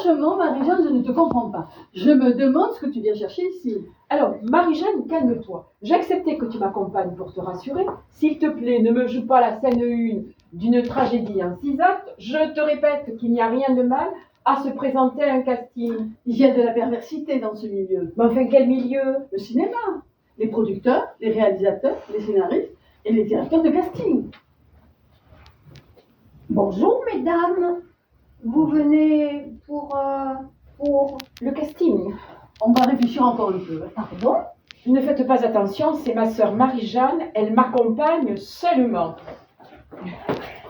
Franchement, Marie-Jeanne, je ne te comprends pas. Je me demande ce que tu viens chercher ici. Alors, Marie-Jeanne, calme-toi. J'ai accepté que tu m'accompagnes pour te rassurer. S'il te plaît, ne me joue pas la scène 1 d'une tragédie en 6 actes. Je te répète qu'il n'y a rien de mal à se présenter à un casting. Il y a de la perversité dans ce milieu. Mais enfin, quel milieu? Le cinéma, les producteurs, les réalisateurs, les scénaristes et les directeurs de casting. Bonjour mesdames, vous venez pour Le casting. On va réfléchir encore un peu. Pardon? Ne faites pas attention, c'est ma sœur Marie-Jeanne. Elle m'accompagne seulement.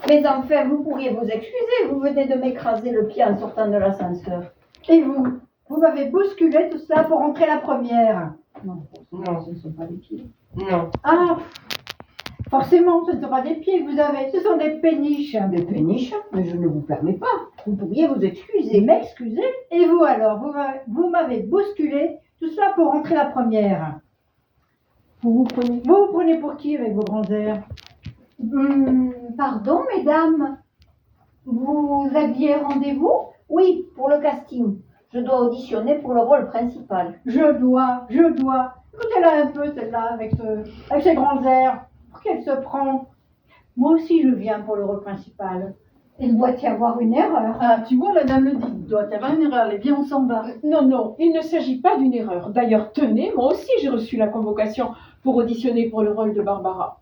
Mais enfin, vous pourriez vous excuser, vous venez de m'écraser le pied en sortant de l'ascenseur. Et vous m'avez bousculé tout cela pour rentrer la première. Non, ce ne sont pas des pieds. Non. Ah, forcément, ce ne sont pas des pieds que vous avez, ce sont des péniches. Des péniches? Mais je ne vous permets pas. Vous pourriez vous excuser. M'excusez? Et vous alors, vous m'avez bousculé tout cela pour rentrer la première. Vous vous prenez pour qui avec vos grands airs? Pardon mesdames, vous aviez rendez-vous? Oui, pour le casting. Je dois auditionner pour le rôle principal. Je dois. Écoutez-la un peu, celle-là, avec ses grands airs. Pour qu'elle se prend. Moi aussi, je viens pour le rôle principal. Il doit y avoir une erreur. Ah, tu vois, la dame le dit. Il doit y avoir une erreur. Allez, viens, on s'en va. Non, il ne s'agit pas d'une erreur. D'ailleurs, tenez, moi aussi j'ai reçu la convocation pour auditionner pour le rôle de Barbara.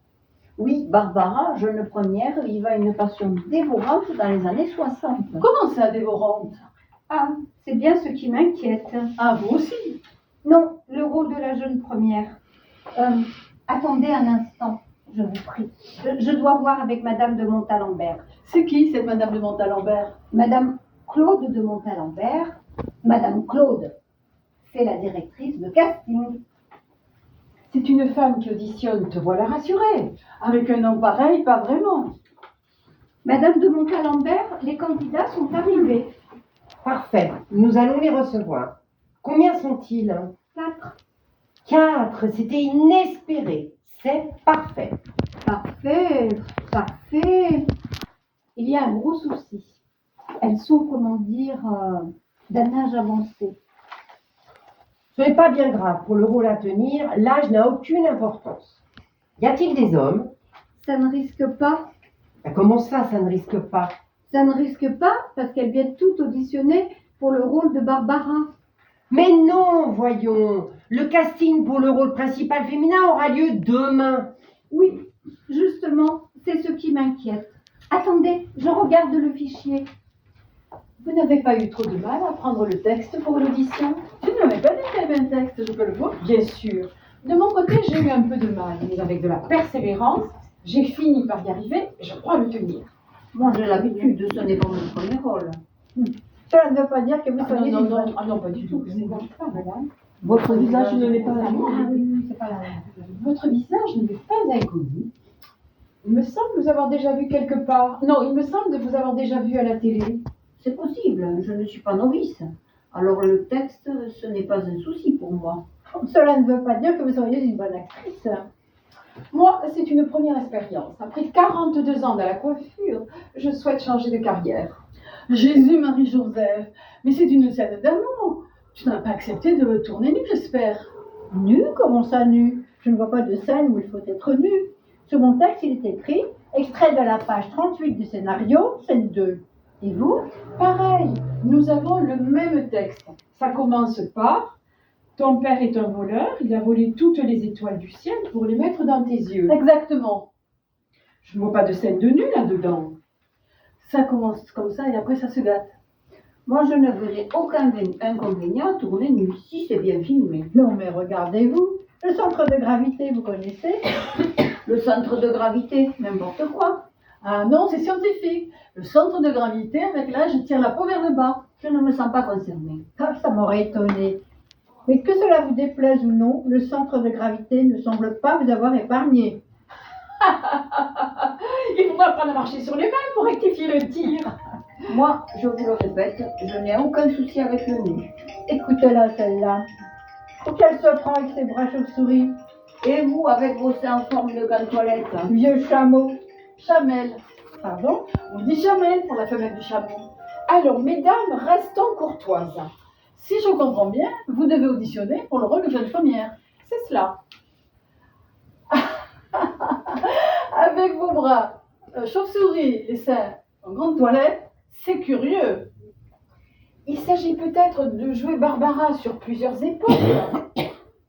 Oui, Barbara, jeune première, viva une passion dévorante dans les années 60. Comment ça, dévorante? Ah, c'est bien ce qui m'inquiète. Ah, vous aussi? Non, le rôle de la jeune première. Attendez un instant, je vous prie. Je dois voir avec Madame de Montalembert. C'est qui, cette Madame de Montalembert? Madame Claude de Montalembert. Madame Claude, c'est la directrice de casting. C'est une femme qui auditionne, te voilà rassurée. Avec un nom pareil, pas vraiment. Madame de Montalembert, les candidats sont arrivés. Parfait. Nous allons les recevoir. Combien sont-ils? 4. 4. C'était inespéré. C'est parfait. Parfait. Il y a un gros souci. Elles sont, d'un âge avancé. Ce n'est pas bien grave. Pour le rôle à tenir, l'âge n'a aucune importance. Y a-t-il des hommes? Ça ne risque pas. Comment ça ne risque pas? Ça ne risque pas parce qu'elles viennent toutes auditionner pour le rôle de Barbara. Mais non, voyons. Le casting pour le rôle principal féminin aura lieu demain. Oui, justement, c'est ce qui m'inquiète. Attendez, je regarde le fichier. Vous n'avez pas eu trop de mal à prendre le texte pour l'audition? Tu ne m'avais pas dit qu'il y avait un texte, je peux le voir? Bien sûr. De mon côté, j'ai eu un peu de mal, mais avec de la persévérance, j'ai fini par y arriver et je crois le tenir. Moi, j'ai l'habitude, ce n'est pas mon premier rôle. Cela ne veut pas dire que vous soyez une bonne. Non, pas du tout. C'est pas madame. Votre visage ne l'est pas Ah inconnu. oui, c'est pas la Votre visage ne m'est pas inconnu. Il me semble vous avoir déjà vu quelque part. Non, il me semble de vous avoir déjà vu à la télé. C'est possible, je ne suis pas novice. Alors le texte, ce n'est pas un souci pour moi. Cela ne veut pas dire que vous soyez une bonne actrice. Moi, c'est une première expérience. Après 42 ans dans la coiffure, je souhaite changer de carrière. Jésus, Marie-Joseph, mais c'est une scène d'amour. Tu n'as pas accepté de tourner nu, j'espère. Nu? Comment ça, nu? Je ne vois pas de scène où il faut être nu. Sur mon texte, il est écrit « Extrait de la page 38 du scénario, scène 2 ». Et vous? Pareil, nous avons le même texte. Ça commence par « Ton père est un voleur, il a volé toutes les étoiles du ciel pour les mettre dans tes yeux. Exactement. » Je ne vois pas de scène de nu là-dedans. Ça commence comme ça et après ça se gâte. Moi, je ne verrai aucun inconvénient à tourner nu, si c'est bien filmé. Non, mais regardez-vous. Le centre de gravité, vous connaissez? Le centre de gravité, n'importe quoi. Ah non, c'est scientifique. Le centre de gravité, avec l'âge, tire la peau vers le bas. Je ne me sens pas concernée. Ah, ça m'aurait étonné. Mais que cela vous déplaise ou non, le centre de gravité ne semble pas vous avoir épargné. Il faudra apprendre à marcher sur les mains pour rectifier le tir. Moi, je vous le répète, je n'ai aucun souci avec le nu. Écoutez-la, celle-là. Pour qu'elle se prend avec ses bras chauves-souris. Et vous, avec vos seins en forme de gants toilette? Vieux chameau. Chamel. Pardon? On dit chamel pour la femelle du chameau. Alors, mesdames, restons courtoises. Si je comprends bien, vous devez auditionner pour le rôle de jeune première. C'est cela. Avec vos bras, chauve-souris et seins en grande toilette, c'est curieux. Il s'agit peut-être de jouer Barbara sur plusieurs époques.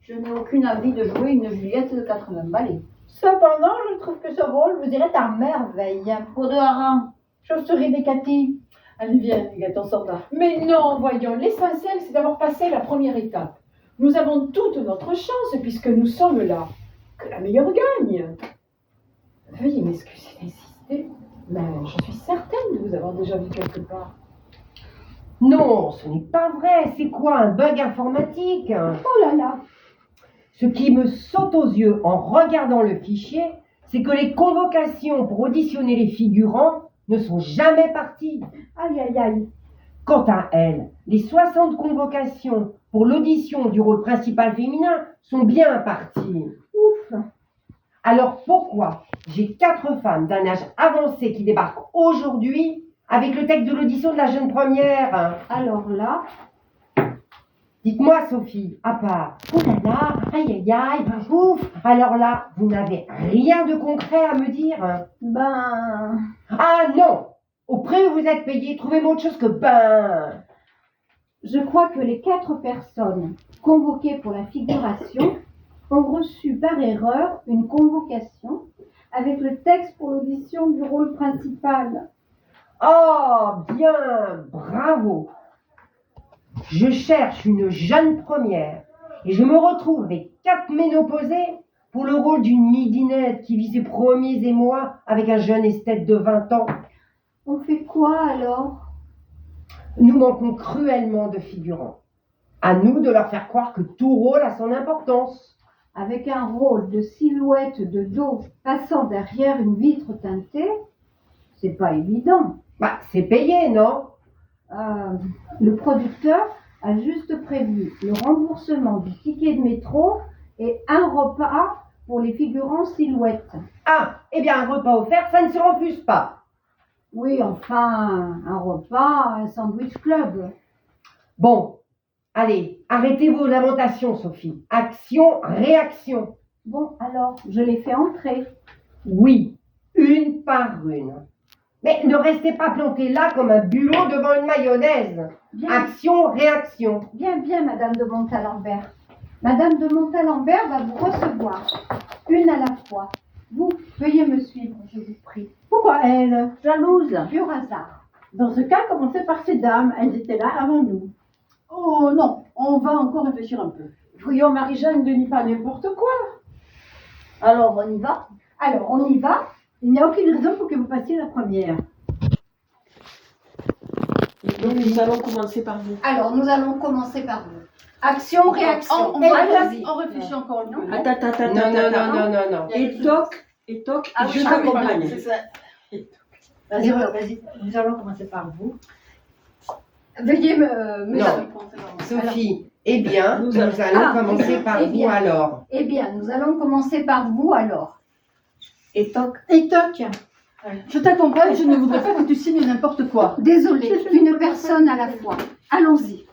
Je n'ai aucune envie de jouer une Juliette de 80 ballets. Cependant, je trouve que ce rôle vous irait à merveille. Pour de harangue. Chauve-souris des Cathy. Allez, viens, Gaëtan, sort là. Mais non, voyons, l'essentiel, c'est d'avoir passé la première étape. Nous avons toute notre chance puisque nous sommes là. Que la meilleure gagne. Veuillez m'excuser d'insister, mais je suis certaine de vous avoir déjà vu quelque part. Non, ce n'est pas vrai. C'est quoi, un bug informatique? Oh là là. Ce qui me saute aux yeux en regardant le fichier, c'est que les convocations pour auditionner les figurants ne sont jamais parties. Aïe, aïe, aïe. Quant à elles, les 60 convocations pour l'audition du rôle principal féminin sont bien parties. Ouf. Alors pourquoi j'ai 4 femmes d'un âge avancé qui débarquent aujourd'hui avec le texte de l'audition de la jeune première? Alors là, Dites-moi, Sophie, à part, oh là là, aïe aïe aïe, ouf, alors là, vous n'avez rien de concret à me dire? ben, Ah non, au prix où vous êtes payé, trouvez-moi autre chose que ben. je crois que les 4 personnes convoquées pour la figuration ont reçu par erreur une convocation avec le texte pour l'audition du rôle principal. Oh, bien, bravo. Je cherche une jeune première et je me retrouve avec 4 ménopausées pour le rôle d'une midinette qui vit ses premiers émois avec un jeune esthète de 20 ans. On fait quoi alors? Nous manquons cruellement de figurants. À nous de leur faire croire que tout rôle a son importance. Avec un rôle de silhouette de dos passant derrière une vitre teintée, c'est pas évident. Bah, c'est payé, non? Le producteur a juste prévu le remboursement du ticket de métro et un repas pour les figurants silhouettes. Ah, eh bien, un repas offert, ça ne se refuse pas. Oui, enfin, un repas, un sandwich club. Bon, allez, arrêtez vos lamentations, Sophie. Action, réaction. Bon, alors, je les fais entrer. Oui, une par une. Mais ne restez pas planté là comme un bulot devant une mayonnaise. Bien, Action, réaction. bien, Madame de Montalembert. Madame de Montalembert va vous recevoir, une à la fois. Vous, veuillez me suivre, je vous prie. Pourquoi elle? Jalouse. Pur hasard. Dans ce cas, commencez par ces dames. Elles étaient là avant nous. Oh non, on va encore réfléchir un peu. Voyons, Marie-Jeanne, ne dis pas n'importe quoi. Alors, on y va? Alors, on y va? Il n'y a aucune raison pour que vous passiez la première. Donc nous allons commencer par vous. Alors, nous allons commencer par vous. Action, réaction. On réfléchit encore un peu. Attends. Non. Et toc, Ah je oui, t'accompagne. C'est ça. Vas-y, nous allons commencer par vous. Veuillez me Non. Sophie, eh bien, nous allons commencer par eh vous bien. alors. Eh bien, nous allons commencer par vous alors. Et toc. Et toc. Je t'accompagne, je ne voudrais pas que tu signes n'importe quoi. Désolée, une personne à la fois. Allons-y.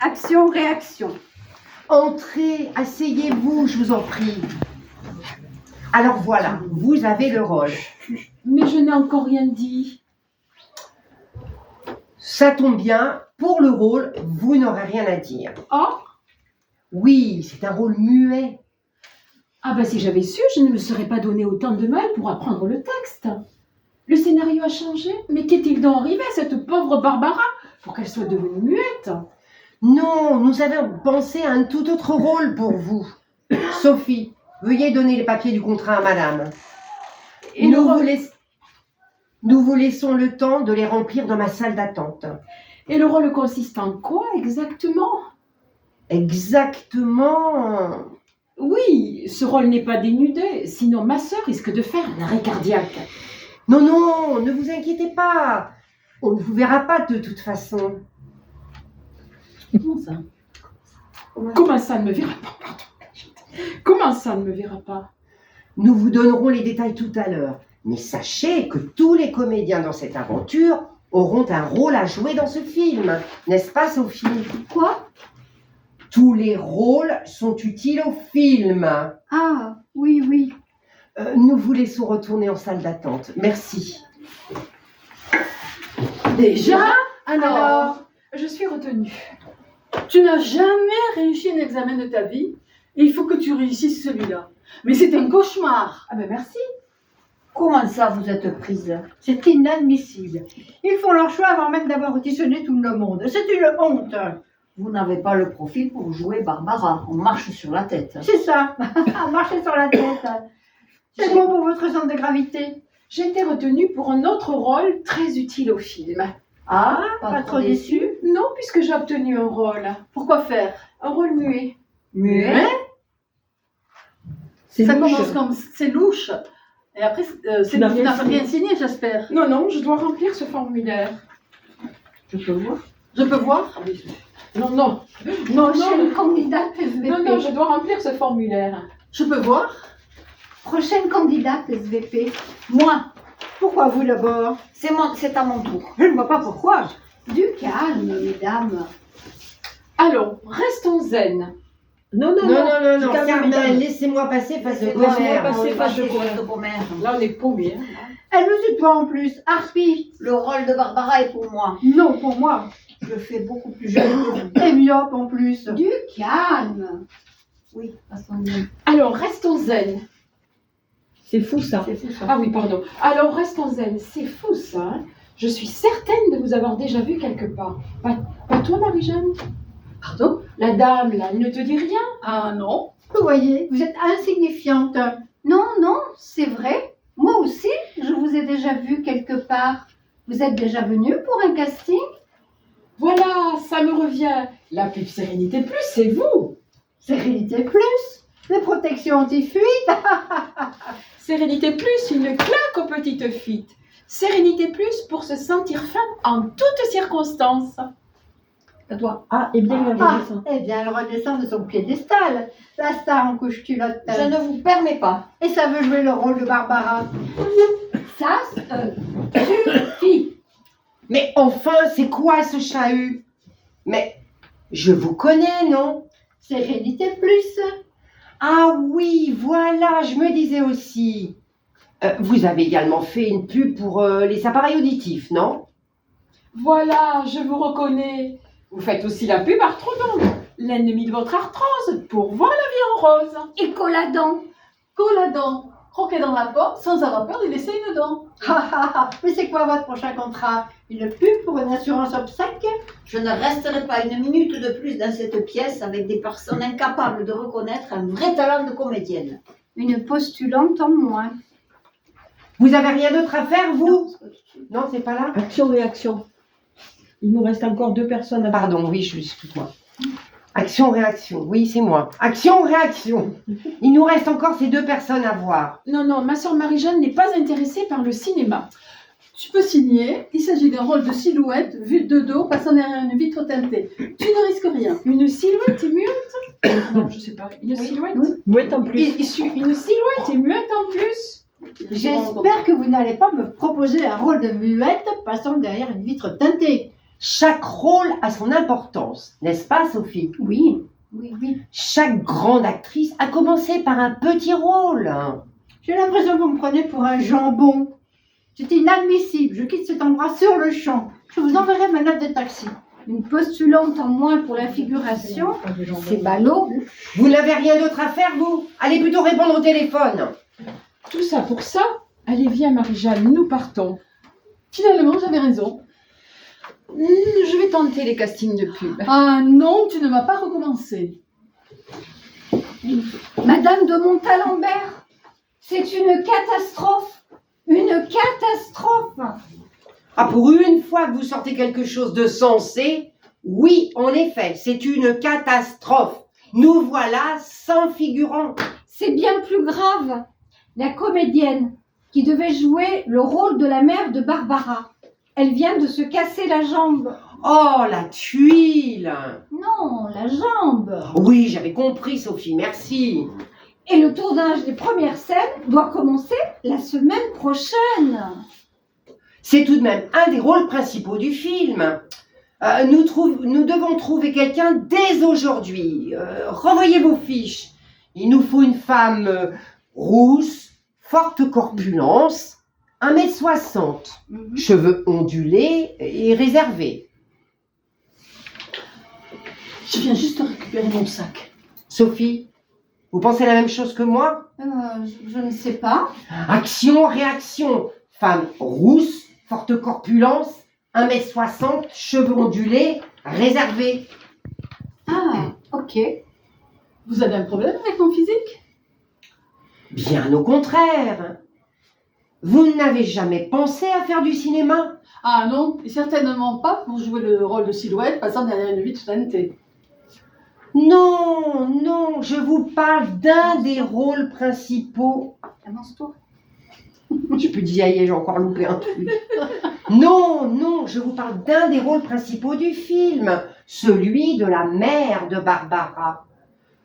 Action, réaction. Entrez, asseyez-vous, je vous en prie. Alors voilà, vous avez le rôle. Mais je n'ai encore rien dit. Ça tombe bien, pour le rôle, vous n'aurez rien à dire. Oh, Oui, c'est un rôle muet. ah ben si j'avais su, je ne me serais pas donné autant de mal pour apprendre le texte. Le scénario a changé. Mais qu'est-il donc arrivé à cette pauvre Barbara pour qu'elle soit devenue muette? Non, nous avons pensé à un tout autre rôle pour vous. Sophie, veuillez donner les papiers du contrat à madame. Et Nous le, vous laissons le temps de les remplir dans ma salle d'attente. et le rôle consiste en quoi exactement? Exactement. Oui, ce rôle n'est pas dénudé, sinon ma sœur risque de faire un arrêt cardiaque. Non, ne vous inquiétez pas. On ne vous verra pas de toute façon. Comment ça? Comment ça ne me verra pas? Pardon. Comment ça ne me verra pas? Nous vous donnerons les détails tout à l'heure. Mais sachez que tous les comédiens dans cette aventure auront un rôle à jouer dans ce film. N'est-ce pas, Sophie? Quoi? Tous les rôles sont utiles au film. Ah, oui, oui. Nous vous laissons retourner en salle d'attente. Merci. Déjà? Alors, Je suis retenue. tu n'as jamais réussi un examen de ta vie et il faut que tu réussisses celui-là. Mais c'est un cauchemar. Ah ben merci. Comment ça, vous êtes prise? C'est inadmissible. Ils font leur choix avant même d'avoir auditionné tout le monde. C'est une honte. Vous n'avez pas le profil pour jouer Barbara. On marche sur la tête. C'est ça. Marcher sur la tête. C'est bon pour votre centre de gravité. J'ai été retenue pour un autre rôle très utile au film. Ah, Pas trop déçu. Non, puisque j'ai obtenu un rôle. Pourquoi faire? Un rôle muet. Muet? Ça commence comme c'est louche. Et après, tu n'as rien signé, j'espère. Non, non, je dois remplir ce formulaire. Je peux voir. Je peux voir? Non, non. Non, Prochaine non. candidate SVP. Non, non, je dois remplir ce formulaire. Je peux voir? Prochaine candidate SVP. Moi, Pourquoi vous d'abord? c'est à mon tour. Je ne vois pas pourquoi. Du calme, mesdames. Allons, restons zen. Non, non, Non, du calme, Carmen, mesdames. laissez-moi passer face de Laissez-moi commère. passer face de commère. Là, on est paumés. hein. Elle me tutoie en plus. Harpie. Le rôle de Barbara est pour moi. Non, pour moi. Je fais beaucoup plus jeune que vous. Et myope en plus. Du calme. Oui, passons bien. Alors, restons zen. C'est fou, ça. C'est fou ça. Ah oui, pardon. Alors, restons zen. C'est fou, ça. Hein. Je suis certaine de vous avoir déjà vu quelque part. Pas toi, Marie-Jeanne? Pardon? La dame, là, elle ne te dit rien? Ah non. Vous voyez, vous êtes insignifiante. Non, non, c'est vrai. Moi aussi, je vous ai déjà vu quelque part. Vous êtes déjà venu pour un casting? Voilà, ça me revient. La pub Sérénité Plus, c'est vous. Sérénité plus. Les protections anti-fuite. Sérénité Plus, une claque aux petites filles. Sérénité Plus pour se sentir femme en toutes circonstances. À toi. Ah, et bien, il Ah, redescend. eh bien, elle redescend de son piédestal. La star en couche-culotte. Je ne vous permets pas. Et ça veut jouer le rôle de Barbara. Ça suffit. Mais enfin, c'est quoi ce chahut? Mais je vous connais, non? Sérénité plus. Ah oui, voilà, je me disais aussi. Vous avez également fait une pub pour les appareils auditifs, non? Voilà, je vous reconnais. Vous faites aussi la pub Arthrodonte, l'ennemi de votre arthrose, pour voir la vie en rose. Et Coladent. Coladent. Croquer dans la porte sans avoir peur de laisser une dent. Mais c'est quoi votre prochain contrat? Une pub pour une assurance obsèque? Je ne resterai pas une minute de plus dans cette pièce avec des personnes incapables de reconnaître un vrai talent de comédienne. Une postulante en moins. Vous avez rien d'autre à faire, vous? Non, c'est pas là? Action-réaction. Il nous reste encore 2 personnes à Pardon, oui, excuse-moi. Action-réaction, oui, c'est moi. Action-réaction. Il nous reste encore ces 2 personnes à voir. Non, non, ma soeur Marie-Jeanne n'est pas intéressée par le cinéma. Tu peux signer. Il s'agit d'un rôle de silhouette, vue de dos, passant derrière une vitre teintée. Tu ne risques rien. Une silhouette et muette? Non, je sais pas. Une silhouette? Muette en plus. Une silhouette et muette en plus? J'espère que vous n'allez pas me proposer un rôle de muette passant derrière une vitre teintée. Chaque rôle a son importance, n'est-ce pas, Sophie? Oui, oui, oui. Chaque grande actrice a commencé par un petit rôle. J'ai l'impression que vous me prenez pour un jambon. C'est inadmissible. Je quitte cet endroit sur le champ. Je vous enverrai ma note de taxi. Une postulante en moins pour la figuration, c'est ballot. Vous n'avez rien d'autre à faire, vous? Allez plutôt répondre au téléphone. Tout ça pour ça? Allez, viens Marie-Jeanne, nous partons. Finalement, j'avais raison. Je vais tenter les castings de pub. Ah non, tu ne vas pas recommencer. Madame de Montalembert, c'est une catastrophe. Une catastrophe. Ah, pour une fois que vous sortez quelque chose de sensé, oui, en effet, c'est une catastrophe. Nous voilà sans figurants. C'est bien plus grave. La comédienne qui devait jouer le rôle de la mère de Barbara, elle vient de se casser la jambe. Oh, la tuile. Non, la jambe. Oui, j'avais compris, Sophie, merci. Et le tournage des premières scènes doit commencer la semaine prochaine. C'est tout de même un des rôles principaux du film. Nous devons trouver quelqu'un dès aujourd'hui. Revoyez vos fiches. Il nous faut une femme rousse, forte corpulence, 1m60, cheveux ondulés et réservés. Je viens juste de récupérer mon sac. Sophie, vous pensez la même chose que moi? Je ne sais pas. Action, réaction. Femme rousse, forte corpulence, 1m60, cheveux ondulés, réservés. Ah, ok. Vous avez un problème avec mon physique? Bien au contraire. Vous n'avez jamais pensé à faire du cinéma? Ah non, et certainement pas pour jouer le rôle de silhouette passant derrière une vitre teintée. Non, non, je vous parle d'un des rôles principaux. Avance-toi. Je peux dire, j'ai encore loupé un truc. Non, non, je vous parle d'un des rôles principaux du film, celui de la mère de Barbara.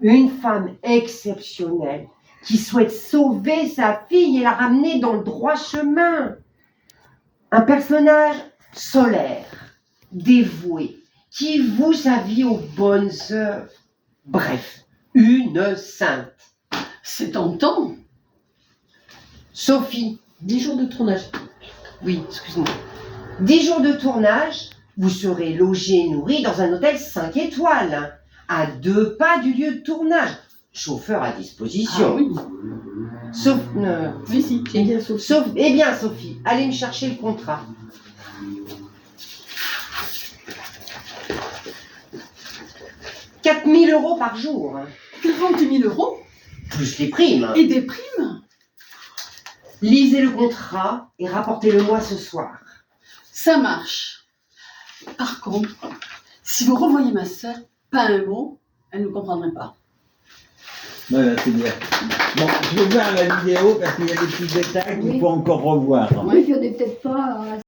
Une femme exceptionnelle qui souhaite sauver sa fille et la ramener dans le droit chemin. Un personnage solaire, dévoué, qui voue sa vie aux bonnes œuvres. Bref, une sainte. C'est tentant. Sophie, 10 jours de tournage. oui, excuse-moi. 10 jours de tournage, vous serez logé et nourri dans un hôtel 5 étoiles, à 2 pas du lieu de tournage. Chauffeur à disposition. Ah oui. Sauf, Oui, si. Eh bien, Sophie. eh bien, Sophie, allez me chercher le contrat. « 4 000 € par jour, hein, 40 000 euros plus les primes. et des primes. Lisez le contrat et rapportez-le-moi ce soir. Ça marche. Par contre, si vous revoyez ma sœur, pas un mot, elle ne comprendrait pas. Voilà, c'est bien. Bon, je vais voir la vidéo parce qu'il y a des petits détails qu'il faut encore revoir. Oui, puis on n'est peut-être pas